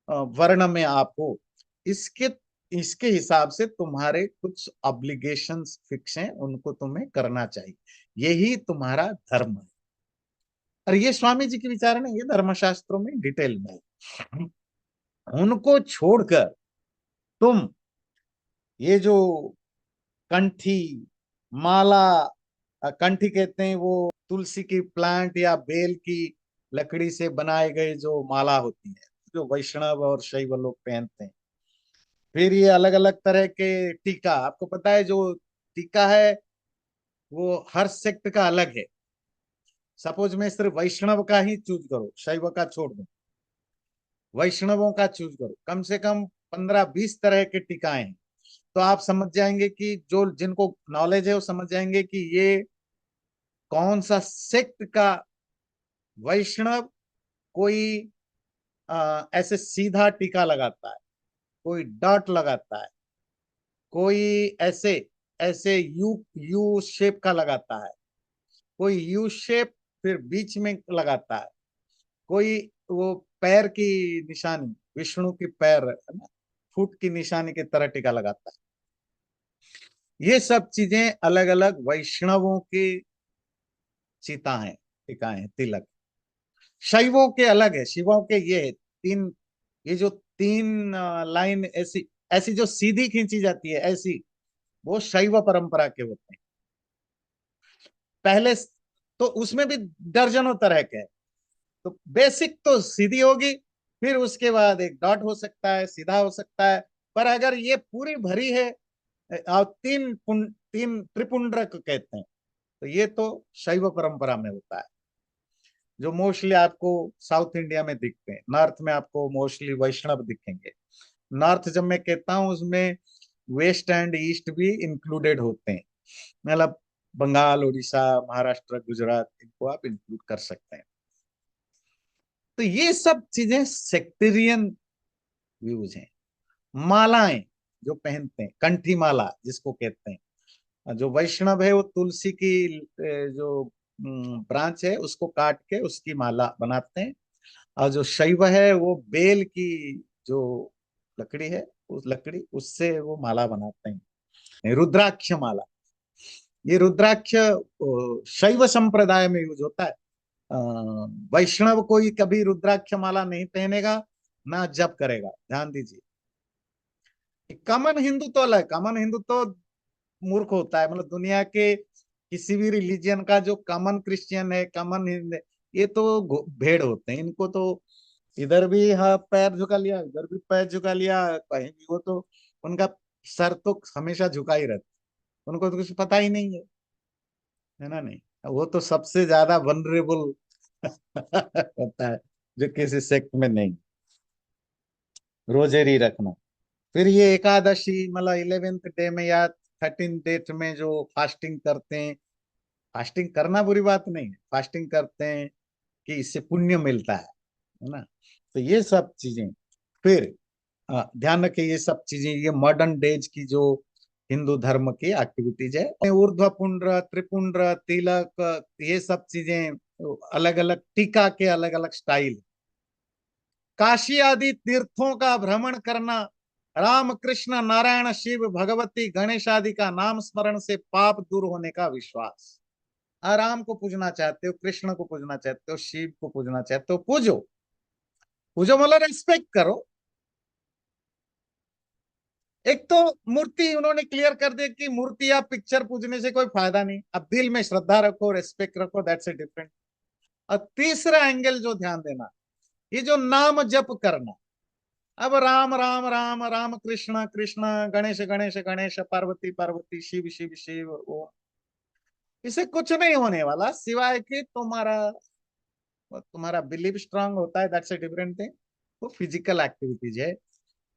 वर्ण में आप हो, इसके इसके हिसाब से तुम्हारे कुछ ऑब्लिगेशंस फिक्स हैं, उनको तुम्हें करना चाहिए। यही तुम्हारा धर्म है। और ये स्वामी जी के विचार नहीं, ये धर्मशास्त्रों में डिटेल में है। उनको छोड़कर तुम ये जो कंठी माला, कंठी कहते हैं वो तुलसी की प्लांट या बेल की लकड़ी से बनाए गए जो माला होती है, जो वैष्णव और शैव लोग पहनते हैं। फिर ये अलग अलग तरह के टीका, आपको पता है जो टीका है वो हर सेक्ट का अलग है। सपोज मैं सिर्फ वैष्णव का ही चूज करूं, शैव का छोड़ दूं, वैष्णवों का चूज करूं, कम से कम 15-20 तरह के टीकाएं हैं। तो आप समझ जाएंगे कि जो जिनको नॉलेज है वो समझ जाएंगे कि ये कौन सा सेक्ट का वैष्णव कोई ऐसे सीधा टीका लगाता है, कोई डॉट लगाता है, कोई ऐसे ऐसे यू यू शेप का लगाता है, कोई यू शेप फिर बीच में लगाता है, कोई वो पैर की निशानी, विष्णु की पैर है ना, फुट की निशानी की तरह टीका लगाता है। ये सब चीजें अलग अलग वैष्णवों की चिता है, टीका है, तिलक। शैवों के अलग है, शिवों के ये है तीन, ये जो तीन लाइन ऐसी ऐसी जो सीधी खींची जाती है ऐसी, वो शैव परंपरा के होते हैं। पहले तो उसमें भी दर्जनों तरह के हैं। तो बेसिक तो सीधी होगी, फिर उसके बाद एक डॉट हो सकता है, सीधा हो सकता है। पर अगर ये पूरी भरी है और तीन त्रिपुंड्रक कहते हैं, तो ये तो शैव परंपरा में होता है, जो मोस्टली आपको साउथ इंडिया में दिखते हैं। नॉर्थ में आपको मोस्टली वैष्णव दिखेंगे। नॉर्थ जब मैं कहता हूँ उसमें वेस्ट एंड ईस्ट भी इंक्लूडेड होते हैं, मतलब बंगाल, उड़ीसा, महाराष्ट्र, गुजरात, इनको आप इंक्लूड कर सकते हैं। तो ये सब चीजें सेक्टेरियन व्यूज हैं। मालाएं जो पहनते हैं, कंठी माला जिसको कहते हैं, जो वैष्णव है वो तुलसी की जो ब्रांच है उसको काट के उसकी माला बनाते हैं। और जो शैव है वो बेल की जो लकड़ी है, उस लकड़ी उससे वो माला बनाते हैं, रुद्राक्ष माला। ये रुद्राक्ष शैव संप्रदाय में यूज होता है। वैष्णव कोई कभी रुद्राक्ष माला नहीं पहनेगा, ना जप करेगा, ध्यान दीजिए। कॉमन हिंदू तो अलग, कॉमन हिंदू तो मूर्ख होता है, मतलब दुनिया के किसी भी रिलीजियन का जो कॉमन क्रिश्चियन है, कॉमन हिंदू, ये तो भेड़ होते हैं। इनको तो इधर भी हाँ पैर झुका लिया, इधर भी पैर झुका लिया, कहीं भी वो तो उनका सर तो हमेशा झुका ही रहता है, उनको तो कुछ पता ही नहीं है ना। नहीं, वो तो सबसे ज्यादा वनरेबल होता है, जो किसी सेक्ट में नहीं, रोजेरी रखना। फिर ये एकादशी मतलब 11th डे में या 13 डेट में जो फास्टिंग करते हैं, फास्टिंग करना बुरी बात नहीं है, फास्टिंग करते हैं कि इससे पुण्य मिलता है ना। तो ये सब चीजें, फिर ध्यान रखिए ये सब चीजें, ये मॉडर्न डेज की जो हिंदू धर्म की एक्टिविटीज है, ऊर्ध्व पुंड्र त्रिपुंड्र तिलक, ये सब चीजें अलग अलग टीका के अलग अलग स्टाइल। काशी आदि तीर्थों का भ्रमण करना, राम कृष्ण नारायण शिव भगवती गणेश आदि का नाम स्मरण से पाप दूर होने का विश्वास। राम को पूजना चाहते हो, कृष्ण को पूजना चाहते हो, शिव को पूजना चाहते हो, पूजो। पूजो मतलब रेस्पेक्ट करो। एक तो मूर्ति उन्होंने क्लियर कर दिया कि मूर्ति या पिक्चर पूजने से कोई फायदा नहीं। अब दिल में श्रद्धा रखो, रेस्पेक्ट रखो, दैट्स ए डिफरेंट। और तीसरा एंगल जो ध्यान देना, ये जो नाम जप करना, अब राम राम राम राम कृष्ण कृष्ण गणेश गणेश गणेश पार्वती पार्वती शिव शिव शिव, वो इससे कुछ नहीं होने वाला सिवाय कि तुम्हारा तुम्हारा बिलीव स्ट्रांग होता है, दैट्स ए डिफरेंट थिंग। वो फिजिकल एक्टिविटीज है,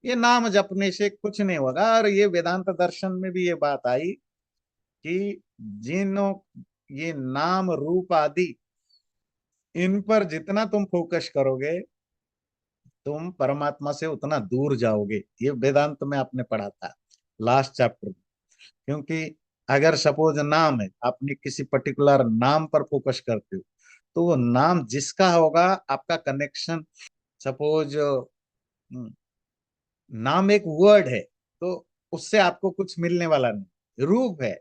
ये नाम जपने से कुछ नहीं होगा। और ये वेदांत दर्शन में भी ये बात आई कि जिनो ये नाम रूप आदि, इन पर जितना तुम फोकस करोगे तुम परमात्मा से उतना दूर जाओगे। ये वेदांत में आपने पढ़ा था लास्ट चैप्टर में। क्योंकि अगर सपोज नाम है, आपने किसी पर्टिकुलर नाम पर फोकस करते हो, तो वो नाम जिसका होगा आपका कनेक्शन, सपोज नाम एक वर्ड है, तो उससे आपको कुछ मिलने वाला नहीं। रूप है,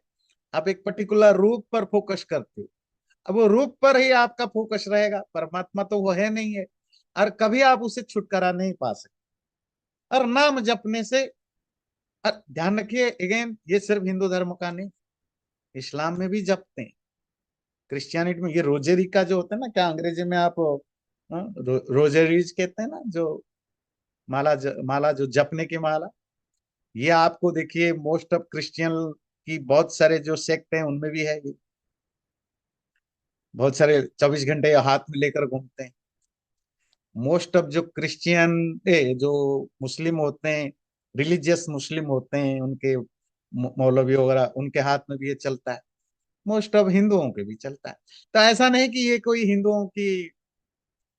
आप एक पर्टिकुलर रूप पर फोकस करते हो, अब वो रूप पर ही आपका फोकस रहेगा, परमात्मा तो वो है नहीं है, और कभी आप उसे छुटकारा नहीं पा सकते। और नाम जपने से, ध्यान रखिए अगेन, ये सिर्फ हिंदू धर्म का नहीं, इस्लाम में भी जपते हैं, क्रिश्चियनिटी में। ये रोजेरी का जो होता है ना, क्या अंग्रेजी में आप रोजेरीज कहते हैं ना, जो माला जो जपने की माला, ये आपको देखिए मोस्ट ऑफ क्रिश्चियन की बहुत सारे जो सेक्ट हैं उनमें भी है ये। बहुत सारे 24 घंटे हाथ में लेकर घूमते हैं। मोस्ट ऑफ जो क्रिश्चियन जो मुस्लिम होते हैं, रिलीजियस मुस्लिम होते हैं, उनके मौलवी वगैरह, उनके हाथ में भी ये चलता है। मोस्ट ऑफ हिंदुओं के भी चलता है। तो ऐसा नहीं कि ये कोई हिंदुओं की,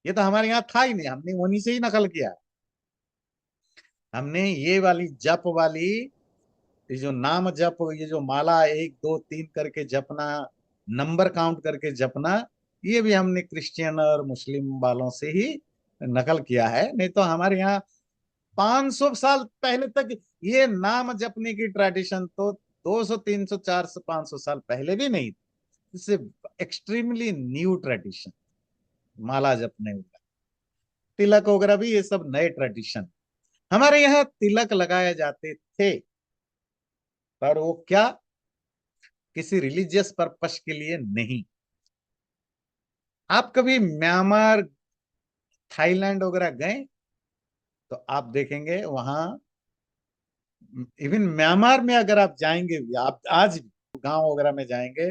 ये तो हमारे यहाँ था ही नहीं, हमने उन्हीं से ही नकल किया। हमने ये वाली जप वाली, ये जो नाम जप, ये जो माला 1 2 3 करके जपना, नंबर काउंट करके जपना, ये भी हमने क्रिश्चियन और मुस्लिम वालों से ही नकल किया है। नहीं तो हमारे यहाँ 500 साल पहले तक ये नाम जपने की ट्रेडिशन तो 200 300 400 500 साल पहले भी नहीं थी। इससे एक्सट्रीमली न्यू ट्रेडिशन, माला जपने का, तिलक वगैरह भी ये सब नए ट्रेडिशन। हमारे यहाँ तिलक लगाए जाते थे, पर वो क्या, किसी रिलीजियस पर्पस के लिए नहीं। आप कभी म्यांमार, थाईलैंड वगैरह गए तो आप देखेंगे वहां, इवन म्यांमार में अगर आप जाएंगे भी, आप आज भी गांव वगैरह में जाएंगे,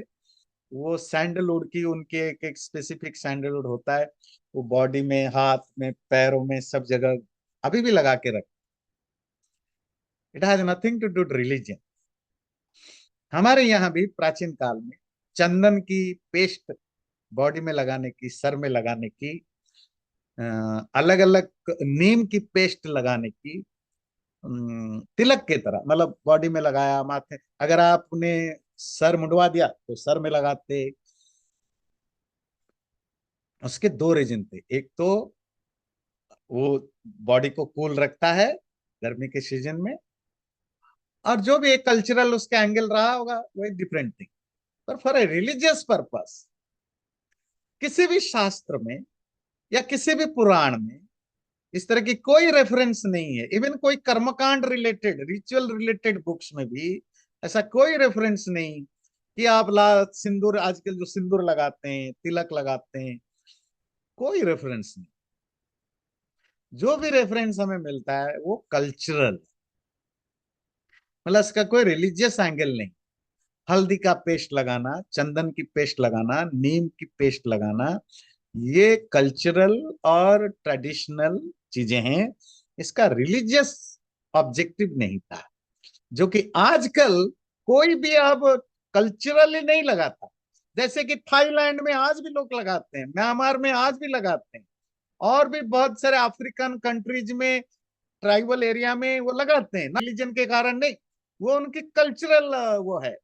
वो सैंडलवुड की, उनके एक स्पेसिफिक सैंडलवुड होता है, वो बॉडी में, हाथ में, पैरों में, सब जगह अभी भी लगा के रख। It has nothing to do religion. हमारे यहाँ भी प्राचीन काल में चंदन की पेस्ट बॉडी में लगाने की, सर में लगाने की, अलग अलग नीम की पेस्ट लगाने की, तिलक के तरह, मतलब बॉडी में लगाया, माथे, अगर आपने सर मुंडवा दिया तो सर में लगाते। उसके दो रीजन थे, एक तो वो बॉडी को कूल रखता है गर्मी के सीजन में, और जो भी एक कल्चरल उसका एंगल रहा होगा वो एक डिफरेंट थिंग। पर फॉर ए रिलीजियस पर्पस, किसी भी शास्त्र में या किसी भी पुराण में इस तरह की कोई रेफरेंस नहीं है। इवन कोई कर्मकांड रिलेटेड, रिचुअल रिलेटेड बुक्स में भी ऐसा कोई रेफरेंस नहीं कि आप ला सिंदूर, आजकल जो सिंदूर लगाते हैं, तिलक लगाते हैं, कोई रेफरेंस नहीं। जो भी रेफरेंस हमें मिलता है वो कल्चरल, मतलब इसका कोई रिलीजियस एंगल नहीं। हल्दी का पेस्ट लगाना, चंदन की पेस्ट लगाना, नीम की पेस्ट लगाना, ये कल्चरल और ट्रेडिशनल चीजें हैं। इसका रिलीजियस ऑब्जेक्टिव नहीं था, जो कि आजकल कोई भी अब कल्चरली नहीं लगाता। जैसे कि थाईलैंड में आज भी लोग लगाते हैं, म्यांमार में आज भी लगाते हैं, और भी बहुत सारे अफ्रीकन कंट्रीज में, ट्राइबल एरिया में वो लगाते हैं, रिलीजन के कारण नहीं, वो उनकी कल्चरल वो है।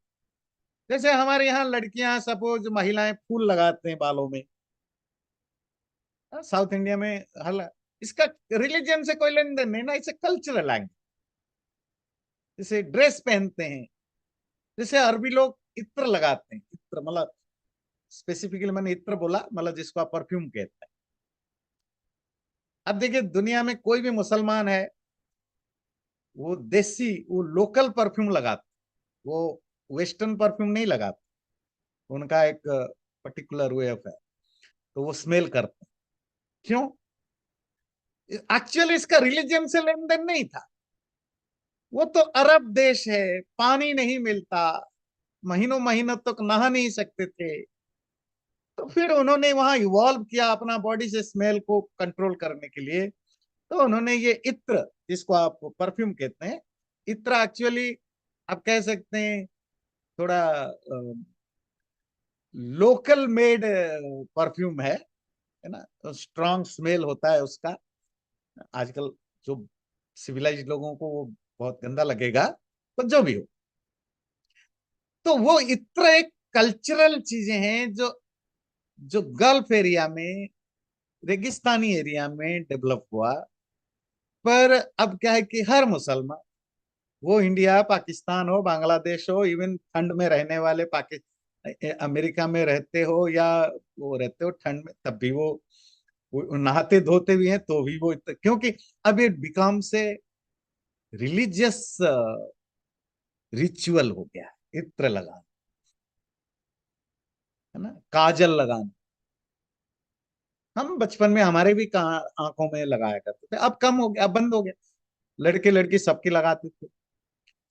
जैसे हमारे यहाँ लड़कियां, सपोज महिलाएं फूल लगाते हैं बालों में, साउथ इंडिया में हल, इसका रिलीजन से कोई लेन देन नहीं ना, इसे कल्चरल एंगल। जैसे ड्रेस पहनते हैं, जैसे अरबी लोग इत्र लगाते हैं, इत्र मतलब स्पेसिफिकली मैंने इत्र बोला, मतलब जिसको आप परफ्यूम कहते हैं। अब देखिए दुनिया में कोई भी मुसलमान है, वो देसी, वो लोकल परफ्यूम लगाते, वो वेस्टर्न परफ्यूम नहीं लगाते, उनका एक पर्टिकुलर वे ऑफ है। तो वो स्मेल करते हैं। क्यों? एक्चुअली इसका रिलीजन से लेन देन नहीं था। वो तो अरब देश है, पानी नहीं मिलता, महीनों महीनों तक नहा नहीं सकते थे। तो फिर उन्होंने वहां इवॉल्व किया अपना बॉडी से स्मेल को कंट्रोल करने के लिए। तो उन्होंने ये इत्र, जिसको आप परफ्यूम कहते हैं, इत्र एक्चुअली आप कह सकते हैं थोड़ा लोकल मेड परफ्यूम है ना। तो स्ट्रांग स्मेल होता है उसका। आजकल जो सिविलाइज लोगों को वो बहुत गंदा लगेगा, पर जो भी हो, तो वो इत्र एक कल्चरल चीजें हैं जो जो गल्फ एरिया में, रेगिस्तानी एरिया में डेवलप हुआ। पर अब क्या है कि हर मुसलमान, वो इंडिया पाकिस्तान हो, बांग्लादेश हो, इवन ठंड में रहने वाले पाकिस्तान अमेरिका में रहते हो, या वो रहते हो ठंड में, तब भी वो नहाते धोते भी हैं तो भी वो क्योंकि अब ये बिकम से रिलीजियस रिचुअल हो गया है इत्र लगाना, है ना, काजल लगाना। हम बचपन में हमारे भी आंखों में लगाया करते थे, अब कम हो गया, अब बंद हो गया। लड़के लड़की सबकी लगाते थे,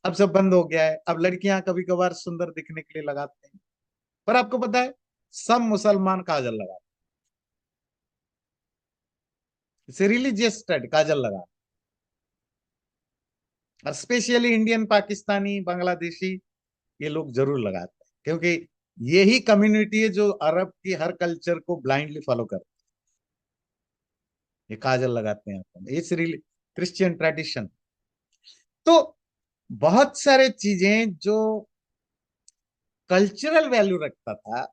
अब सब बंद हो गया है। अब लड़कियां कभी कभार सुंदर दिखने के लिए लगाते हैं। पर आपको पता है, सब मुसलमान काजल लगाते हैं। इसे रिलीजियस स्टड काजल लगा, और स्पेशली इंडियन, पाकिस्तानी, बांग्लादेशी, ये लोग जरूर लगाते हैं, क्योंकि यही कम्युनिटी है जो अरब की हर कल्चर को ब्लाइंडली फॉलो करते हैं। ये काजल लगाते हैं आंखों में, इट्स क्रिश्चियन ट्रेडिशन। तो बहुत सारे चीजें जो कल्चरल वैल्यू रखता था,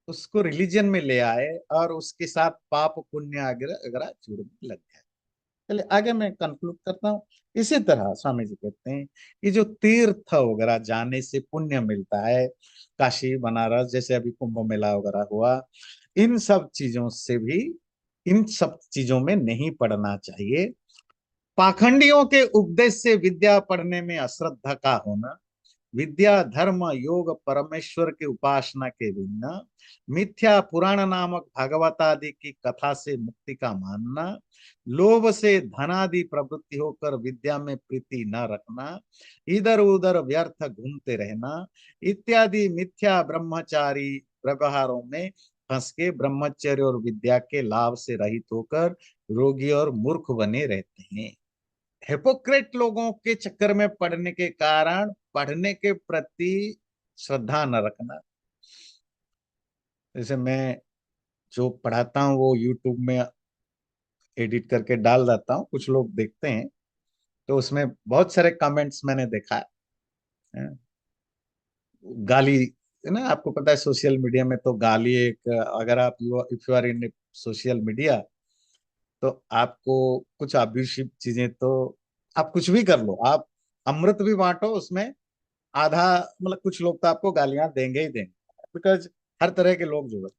उसको रिलीजन में ले आए, और उसके साथ पाप पुण्य वगैरह वगैरह जुड़ने लग गए। चलिए आगे मैं कंक्लूड करता हूँ। इसी तरह स्वामी जी कहते हैं कि जो तीर्थ वगैरह जाने से पुण्य मिलता है, काशी बनारस जैसे अभी कुंभ मेला वगैरह हुआ, इन सब चीजों से भी, इन सब चीजों में नहीं पड़ना चाहिए। पाखंडियों के उपदेश से विद्या पढ़ने में अश्रद्धा का होना, विद्या धर्म योग परमेश्वर की उपासना के बिना, मिथ्या पुराण नामक भागवत आदि की कथा से मुक्ति का मानना, लोभ से धनादि प्रवृत्ति होकर विद्या में प्रीति न रखना, इधर उधर व्यर्थ घूमते रहना, इत्यादि मिथ्या ब्रह्मचारी व्यवहारों में फंस के ब्रह्मचर्य और विद्या के लाभ से रहित होकर रोगी और मूर्ख बने रहते हैं। हिपोक्रेट लोगों के चक्कर में पड़ने के कारण पढ़ने के प्रति श्रद्धा न रखना। जैसे मैं जो पढ़ाता हूँ वो यूट्यूब में एडिट करके डाल देता हूँ, कुछ लोग देखते हैं, तो उसमें बहुत सारे कमेंट्स मैंने देखा है। गाली, है ना, आपको पता है सोशल मीडिया में तो गाली एक, अगर आप if you are in social media, तो आपको कुछ अब्यूसिव चीजें तो, आप कुछ भी कर लो, आप अमृत भी बांटो उसमें, आधा, मतलब कुछ लोग तो आपको गालियां देंगे ही देंगे, बिकॉज हर तरह के लोग जो है।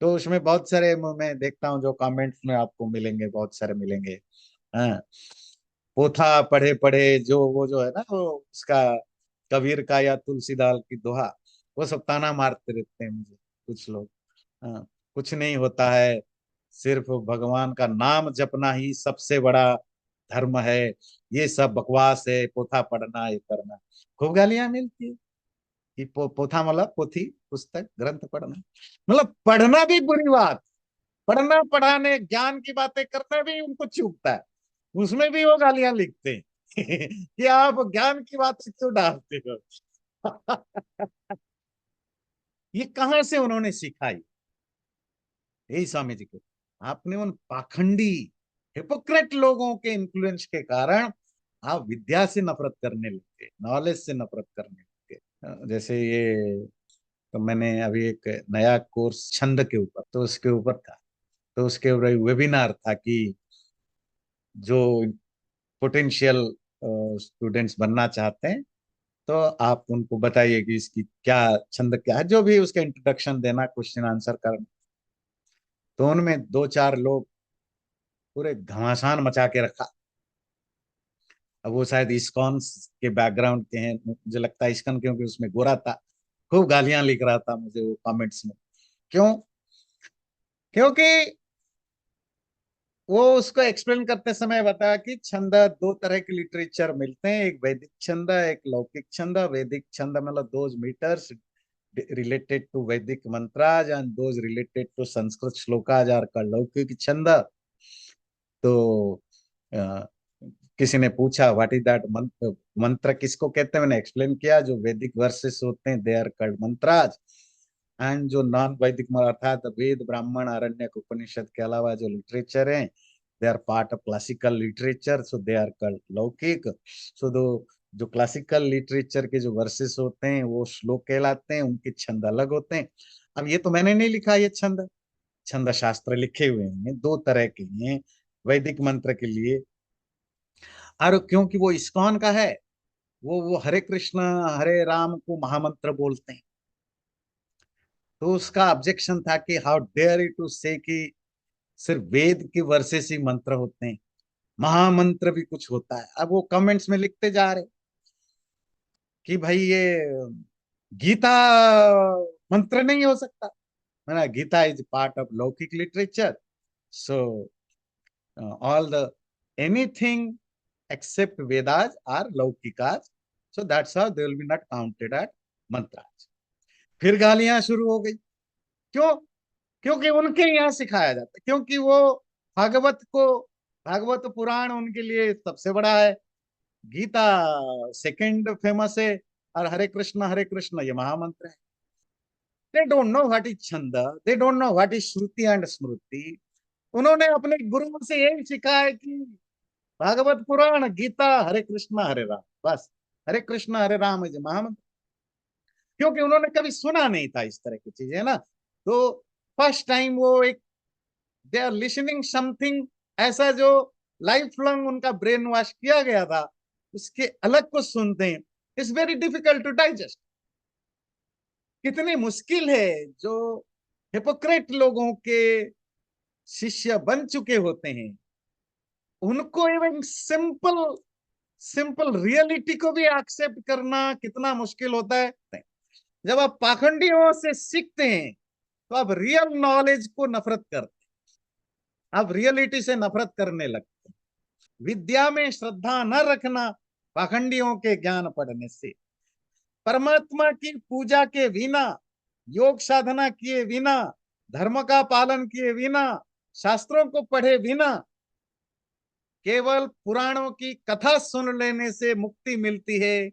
तो उसमें बहुत सारे मैं देखता हूँ जो कमेंट्स में आपको मिलेंगे, बहुत सारे मिलेंगे। हाँ, पोथा पढ़े पढ़े जो वो जो है ना, वो उसका कबीर का या तुलसीदास की दोहा, वो सब ताना मारते रहते हैं मुझे कुछ लोग। हाँ, कुछ नहीं होता है, सिर्फ भगवान का नाम जपना ही सबसे बड़ा धर्म है, ये सब बकवास है, पोथा पढ़ना ये करना। खूब गालियां मिलती है कि पोथा मतलब पोथी, पुस्तक ग्रंथ पढ़ना, मतलब पढ़ना भी बुरी बात, पढ़ना पढ़ाने ज्ञान की बातें करना भी उनको चुभता है, उसमें भी वो गालियां लिखते हैं कि आप ज्ञान की बातें क्यों डालते हो ये कहाँ से उन्होंने सिखाई? यही स्वामी जी को, आपने उन पाखंडी हिपोक्रेट लोगों के इन्फ्लुएंस के कारण आप विद्या से नफरत करने लगे, नॉलेज से नफरत करने लगे। जैसे ये, तो मैंने अभी एक नया कोर्स छंद के ऊपर, तो उसके ऊपर था, तो उसके ऊपर वेबिनार था कि जो पोटेंशियल स्टूडेंट्स बनना चाहते हैं, तो आप उनको बताइए कि इसकी क्या, छंद क्या है, जो भी उसका इंट्रोडक्शन देना, क्वेश्चन आंसर करना। तो उनमें दो चार लोग पूरे घमासान मचा के रखा। अब वो शायद इस्कॉन के बैकग्राउंड के हैं, मुझे लगता है इस्कॉन, क्योंकि उसमें गोरा था, खूब गालियां लिख रहा था मुझे वो कमेंट्स में। क्यों? क्योंकि वो उसको एक्सप्लेन करते समय बताया कि छंद दो तरह के लिटरेचर मिलते हैं, एक वैदिक छंद, एक लौकिक छंद। वैदिक छंद मतलब those meters related to Vedic mantras and those related to Sanskrit shlokas are called लौकिक छंद। तो अ, किसी ने पूछा व्हाट इज दैट मंत्र, मंत्र किसको कहते हैं, मैंने एक्सप्लेन किया जो वैदिक वर्सेस होते हैं दे आर कॉल्ड मंत्राज। एंड जो नॉन वैदिक अर्थात वेद ब्राह्मण आरण्यक उपनिषद के अलावा जो लिटरेचर है they are part of classical literature, so they are called लौकिक। सो दो जो क्लासिकल लिटरेचर के जो वर्सेस होते हैं वो श्लोक कहलाते हैं, उनके छंद अलग होते हैं। अब ये तो मैंने नहीं लिखा, ये छंद छंद शास्त्र लिखे हुए हैं दो तरह के हैं वैदिक मंत्र के लिए। और क्योंकि वो इस्कॉन का है, वो हरे कृष्ण हरे राम को महामंत्र बोलते हैं, तो उसका ऑब्जेक्शन था कि हाउ डेयर यू टू से कि सिर्फ वेद के वर्सेस ही मंत्र होते हैं, महामंत्र भी कुछ होता है। अब वो कमेंट्स में लिखते जा रहे कि भाई ये गीता मंत्र नहीं हो सकता। मैंने गीता इज पार्ट ऑफ लौकिक literature, so all the anything except Vedas are Laukikas. So that's how they will be not counted at mantras. फिर गालियां शुरू हो गई। क्यों? क्योंकि उनके यहाँ सिखाया जाता है, क्योंकि वो भागवत को, भागवत पुराण उनके लिए सबसे बड़ा है, गीता सेकंड फेमस है, और हरे कृष्ण ये महामंत्र है। They don't know what is chhand, they don't know what is shruti and smriti. उन्होंने अपने गुरुओं से यही सीखा है कि भागवत पुराण गीता हरे कृष्णा हरे राम, बस हरे कृष्णा हरे राम है जो महामंत्र। क्योंकि उन्होंने कभी सुना नहीं था इस तरह की चीजें ना, तो फर्स्ट टाइम वो एक दे आर लिसनिंग समथिंग ऐसा जो लाइफ लॉन्ग उनका ब्रेन वॉश किया गया था, उसके अलग कुछ सुनते हैं, it's very difficult to digest. कितनी मुश्किल है जो हिपोक्रेट लोगों के शिष्य बन चुके होते हैं, उनको इवन सिंपल सिंपल रियलिटी को भी एक्सेप्ट करना कितना मुश्किल होता है। जब आप पाखंडियों से सीखते हैं तो आप रियल नॉलेज को नफरत करते हैं, आप रियलिटी से नफरत करने लगते हैं। विद्या में श्रद्धा न रखना पाखंडियों के ज्ञान पढ़ने से, परमात्मा की पूजा के बिना, योग साधना किए बिना, धर्म का पालन किए बिना, शास्त्रों को पढ़े बिना केवल पुराणों की कथा सुन लेने से मुक्ति मिलती है,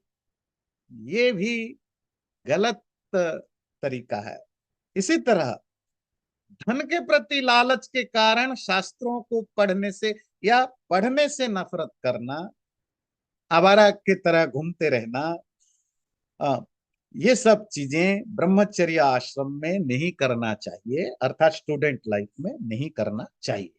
ये भी गलत तरीका है। इसी तरह धन के प्रति लालच के कारण शास्त्रों को पढ़ने से या पढ़ने से नफरत करना, आवारा की तरह घूमते रहना, अ, ये सब चीजें ब्रह्मचर्य आश्रम में नहीं करना चाहिए, अर्थात स्टूडेंट लाइफ में नहीं करना चाहिए।